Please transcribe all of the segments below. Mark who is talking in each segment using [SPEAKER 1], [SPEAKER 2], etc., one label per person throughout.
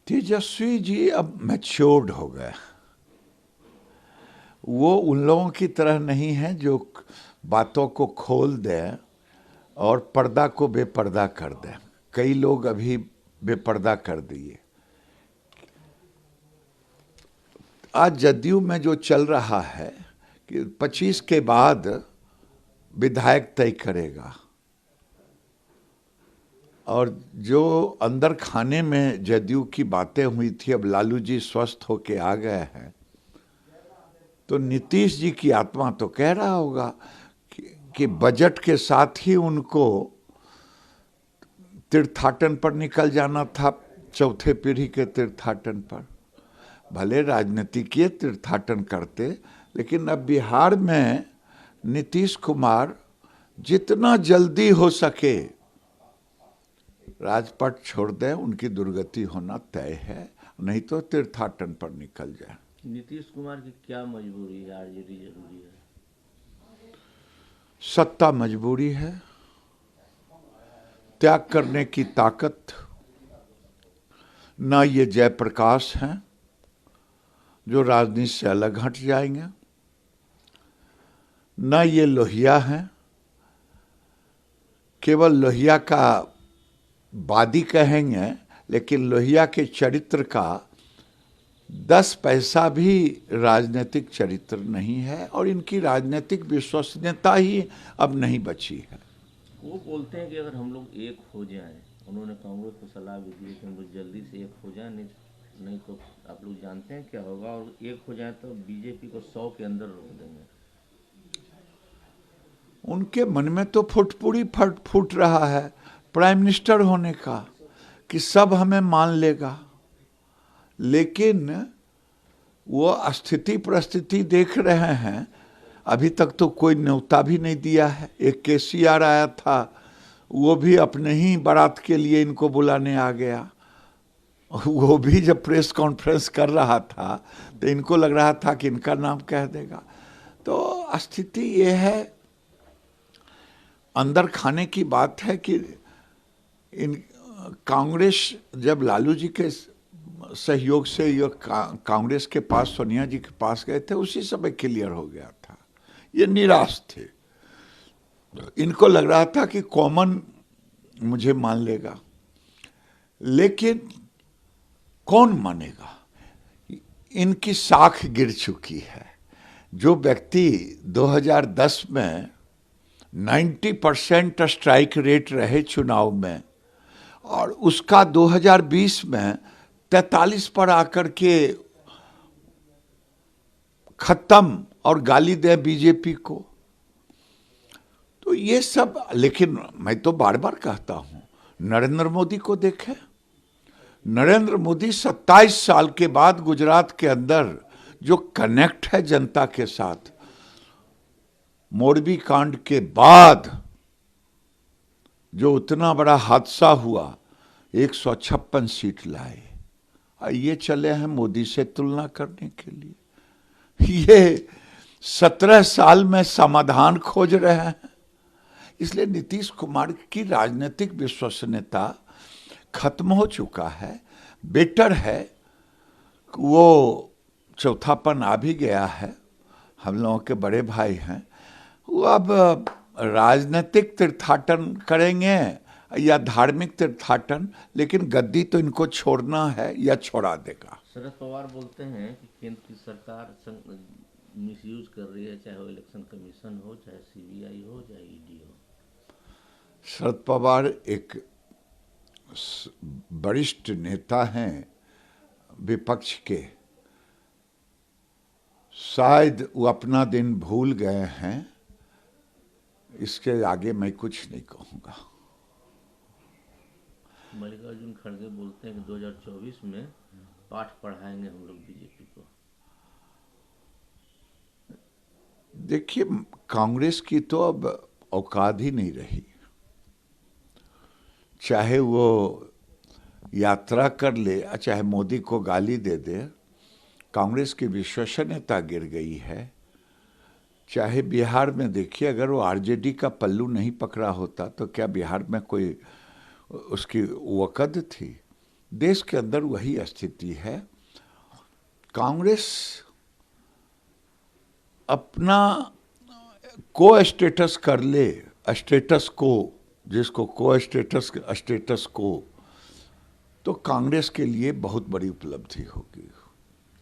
[SPEAKER 1] तेजस्वी जी अब मैच्योर्ड हो गए। वो उन लोगों की तरह नहीं है जो बातों को खोल दें और पर्दा को बेपर्दा कर दें। कई लोग अभी बेपर्दा कर दिए। आज जदयू में जो चल रहा है कि 25 के बाद विधायक तय करेगा, और जो अंदर खाने में जदयू की बातें हुई थी, अब लालू जी स्वस्थ होके आ गए हैं, तो नीतीश जी की आत्मा तो कह रहा होगा कि बजट के साथ ही उनको तीर्थाटन पर निकल जाना था, चौथे पीढ़ी के तीर्थाटन पर। भले राजनीतिकीय तीर्थाटन करते, लेकिन अब बिहार में नीतीश कुमार जितना जल्दी हो सके राजपथ छोड़ दें, उनकी दुर्गति होना तय है, नहीं तो तीर्थाटन पर निकल जाए।
[SPEAKER 2] नीतीश कुमार की क्या मजबूरी है? आरजेडी जरूरी है?
[SPEAKER 1] सत्ता मजबूरी है, त्याग करने की ताकत ना ये जयप्रकाश हैं जो राजनीति से अलग हट जाएंगे, ना ये लोहिया हैं, केवल लोहिया का वादी कहेंगे, लेकिन लोहिया के चरित्र का 10 पैसा भी राजनीतिक चरित्र नहीं है, और इनकी राजनीतिक विश्वसनीयता ही अब नहीं बची है।
[SPEAKER 2] वो बोलते हैं कि अगर हम लोग एक हो जाएं, उन्होंने कांग्रेस को सलाह भी दी कि हम लोग जल्दी से एक हो जाएं, नहीं तो आप लोग जानते हैं क्या होगा, और एक हो जाए तो बीजेपी को 100 के अंदर रोक देंगे।
[SPEAKER 1] उनके मन में तो फुटपुरी फूट रहा है प्राइम मिनिस्टर होने का, कि सब हमें मान लेगा, लेकिन वो स्थिति परिस्थिति देख रहे हैं। अभी तक तो कोई न्योता भी नहीं दिया है। एक केसीआर आया था, वो भी अपने ही बारात के लिए इनको बुलाने आ गया। वो भी जब प्रेस कॉन्फ्रेंस कर रहा था तो इनको लग रहा था कि इनका नाम कह देगा। तो स्थिति ये है, अंदर खाने की बात है कि इन कांग्रेस जब लालू जी के सहयोग से ये कांग्रेस के पास, सोनिया जी के पास गए थे, उसी समय क्लियर हो गया था। ये निराश थे, इनको लग रहा था कि कॉमन मुझे मान लेगा, लेकिन कौन मानेगा? इनकी साख गिर चुकी है। जो व्यक्ति 2010 में 90% स्ट्राइक रेट रहे चुनाव में, और उसका 2020 में 43 पर आकर के खत्म और गाली दे बीजेपी को, तो ये सब। लेकिन मैं तो बार बार कहता हूं, नरेंद्र मोदी को देखें। नरेंद्र मोदी 27 साल के बाद गुजरात के अंदर जो कनेक्ट है जनता के साथ, मोरबी कांड के बाद जो उतना बड़ा हादसा हुआ, 156 सीट लाए। ये चले हैं मोदी से तुलना करने के लिए। ये 17 साल में समाधान खोज रहे हैं। इसलिए नीतीश कुमार की राजनीतिक विश्वसनीयता खत्म हो चुका है। बेटर है, वो चौथापन आ भी गया है, हम लोगों के बड़े भाई हैं, वो अब राजनीतिक तीर्थाटन करेंगे या धार्मिक तीर्थाटन, लेकिन गद्दी तो इनको छोड़ना है या छोड़ा देगा।
[SPEAKER 2] शरद पवार बोलते हैं कि केंद्र की सरकार मिसयूज कर रही है, चाहे वो इलेक्शन कमीशन हो, चाहे सीबीआई हो, चाहे ईडी हो।
[SPEAKER 1] शरद पवार एक वरिष्ठ नेता हैं विपक्ष के, शायद वो अपना दिन भूल गए हैं। इसके आगे मैं कुछ नहीं कहूंगा।
[SPEAKER 2] मल्लिकार्जुन खड़गे बोलते हैं कि 2024 में पाठ पढ़ाएंगे हम लोग बीजेपी को।
[SPEAKER 1] देखिए, कांग्रेस की तो अब औकात ही नहीं रही। चाहे वो यात्रा कर ले, चाहे मोदी को गाली दे दे, कांग्रेस की विश्वसनीयता गिर गई है। चाहे बिहार में देखिए, अगर वो आरजेडी का पल्लू नहीं पकड़ा होता तो क्या बिहार में कोई उसकी वक़्त थी? देश के अंदर वही स्थिति है। कांग्रेस अपना को स्टेटस कर ले, स्टेटस को, जिसको को स्टेटस को, तो कांग्रेस के लिए बहुत बड़ी उपलब्धि होगी।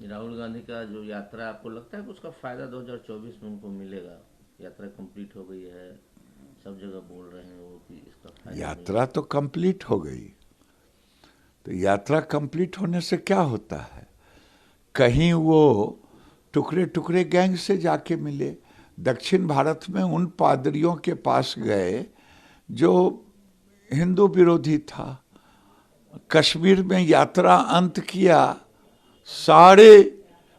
[SPEAKER 2] राहुल गांधी का जो यात्रा, आपको लगता है कि उसका फायदा 2024 में उनको मिलेगा? यात्रा कंप्लीट हो गई है, सब जगह बोल रहे हैं वो कि इसका फायदा
[SPEAKER 1] यात्रा तो कंप्लीट हो गई, तो यात्रा कंप्लीट होने से क्या होता है? कहीं वो टुकड़े टुकड़े गैंग से जाके मिले। दक्षिण भारत में उन पादरियों के पास गए जो हिंदू विरोधी था। कश्मीर में यात्रा अंत किया सारे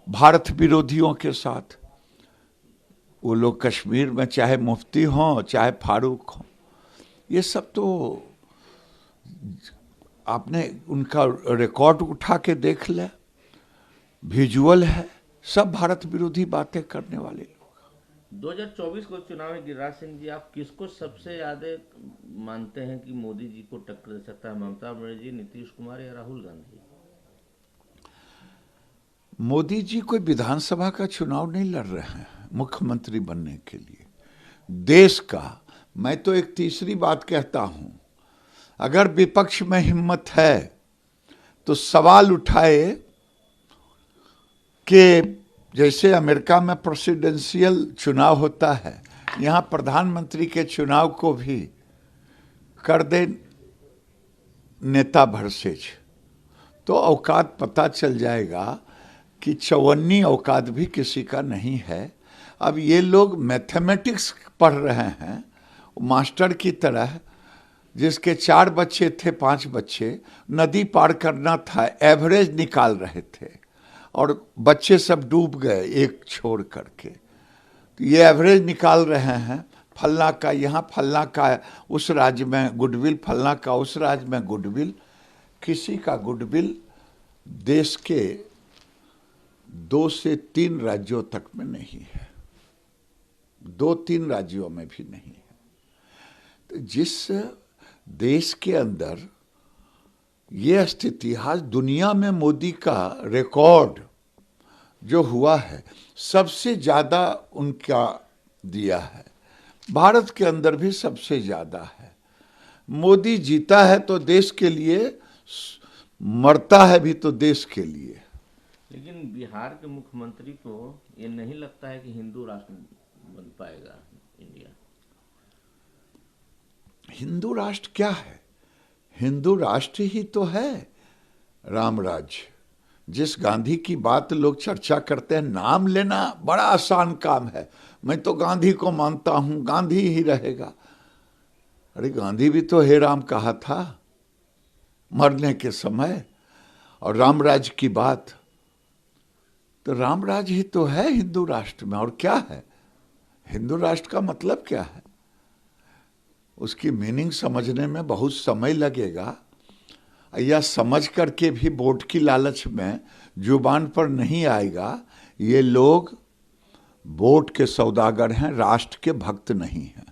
[SPEAKER 1] भारत विरोधियों के साथ। वो लोग कश्मीर में चाहे मुफ्ती हों चाहे फारूक हों, ये सब तो आपने उनका रिकॉर्ड उठा के देख ले, विजुअल है, सब भारत विरोधी बातें करने वाले लोग।
[SPEAKER 2] 2024 को चुनाव में गिरिराज सिंह जी, आप किसको सबसे ज्यादा मानते हैं कि मोदी जी को टक्कर दे सकता है? ममता बनर्जी, नीतीश कुमार या राहुल गांधी?
[SPEAKER 1] मोदी जी कोई विधानसभा का चुनाव नहीं लड़ रहे हैं मुख्यमंत्री बनने के लिए देश का। मैं तो एक तीसरी बात कहता हूं, अगर विपक्ष में हिम्मत है तो सवाल उठाए कि जैसे अमेरिका में प्रेसिडेंशियल चुनाव होता है, यहां प्रधानमंत्री के चुनाव को भी कर दे नेता वर्सेज, तो औकात पता चल जाएगा कि चौवन्नी औकात भी किसी का नहीं है। अब ये लोग मैथमेटिक्स पढ़ रहे हैं मास्टर की तरह, जिसके 4 बच्चे थे 5 बच्चे, नदी पार करना था, एवरेज निकाल रहे थे और बच्चे सब डूब गए एक छोड़ करके। तो ये एवरेज निकाल रहे हैं, फल्ला का यहाँ, फल्ला का उस राज्य में गुडविल, फल्ला का उस राज्य में गुडविल। किसी का गुडविल देश के 2 से 3 राज्यों तक में नहीं है, 2-3 राज्यों में भी नहीं है। तो जिस देश के अंदर ये स्थिति, आज दुनिया में मोदी का रिकॉर्ड जो हुआ है, सबसे ज्यादा उनका दिया है, भारत के अंदर भी सबसे ज्यादा है। मोदी जीता है तो देश के लिए, मरता है भी तो देश के लिए।
[SPEAKER 2] लेकिन बिहार के मुख्यमंत्री को ये नहीं लगता है कि हिंदू राष्ट्र बन पाएगा इंडिया?
[SPEAKER 1] हिंदू राष्ट्र क्या है? हिंदू राष्ट्र ही तो है राम राज्य। जिस गांधी की बात लोग चर्चा करते हैं, नाम लेना बड़ा आसान काम है। मैं तो गांधी को मानता हूं, गांधी ही रहेगा। अरे गांधी भी तो हे राम कहा था मरने के समय। और राम राज्य की बात, तो राम राज्य ही तो है हिंदू राष्ट्र में। और क्या है हिंदू राष्ट्र का मतलब? क्या है उसकी मीनिंग समझने में बहुत समय लगेगा, या समझ करके भी वोट की लालच में जुबान पर नहीं आएगा। ये लोग वोट के सौदागर हैं, राष्ट्र के भक्त नहीं हैं।